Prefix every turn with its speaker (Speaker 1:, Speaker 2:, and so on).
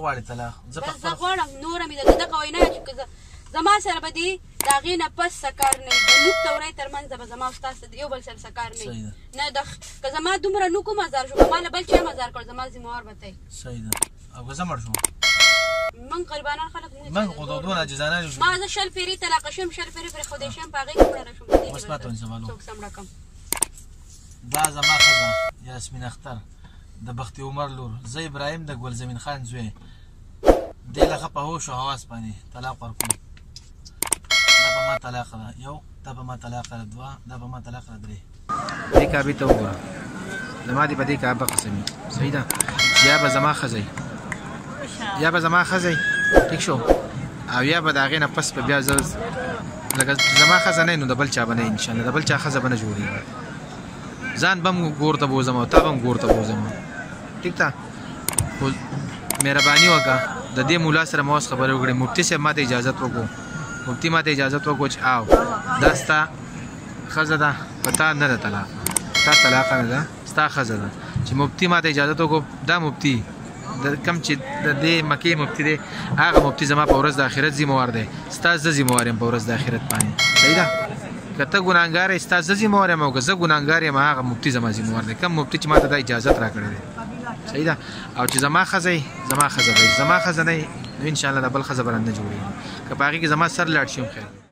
Speaker 1: غواړې طلاق؟
Speaker 2: زه غواړم نوره مې د دغه وینا چې زما سره به دې د هغې نه پس سکار نه وي د نوک تورۍ تر منځ به زما او ستا یو بل سره سکار نه وي نه که زما دومره نوک ومزار شو که ما له بل چا مزار کړ زما ذمهوار به ته یې
Speaker 1: صحیح ده او که زه مړ شوم
Speaker 2: من غریبانان خلک
Speaker 1: من خو د دونه عاجزانه شو
Speaker 2: ما زه شل پیرې طلاقه شوم شل پیرې پرېښودی شم په هغې کې مړه شوم
Speaker 1: اوس ماته ونیسه معلوم
Speaker 2: څوک سم رقم
Speaker 1: دا زما ښځه یاسمین اختر د بختي عمر لور زه ابراهیم د ګلزمین خان زوی دې لخه په هوش او حواس باندې طلاق ورکوم دا به ما طلاق ده یو دا به ما طلاق ده دوه دا به ما طلاق ده درې دې کعبې ته وګوره زما دې په دې کعبه قسم صحیح ده یا به زما ښځه یا به زما ښځه ټیک شو او یا به د هغې نه پس به بیا زه لکه زما ښځه نه نو د بل چا به نه انشاءالله د بل چا ښځه به نه جوړېږي ځان به هم ګور ته بوځم او تا به هم ګور ته بوځم ټیک ده خو مهرباني وکړه د دې مولا سره ما اوس خبرې وکړې مفتي صاحب ما ته اجازت وکړو مفتي ما ته اجازت وکړو چې آو دا ستا ښځه ده په تا نه ده طلاق تا طلاقه نه ده ستا ښځه ده چې مفتي ما ته اجازت وکړو دا مفتي کم چې د دې مکې مفتي دی هغه مفتي زما په ورځ د آخرت ذمهوار دی ستا زه ذمهوار یم په ورځ د آخرت باندې صحیح ده که ته ګناهګار یې ستا زه ذمهوار یم او که زه ګناهګار یم هغه مفتي زما ذمهوار دی کم مفتي چې ما ته دا اجازت راکړی دی صحیح ده او چې زما ښځه یې زما ښځه به زما ښځه نه نو انشاءالله د بل ښځه به رانه جوړېږي که په هغې کې زما سر لاړ شي خیر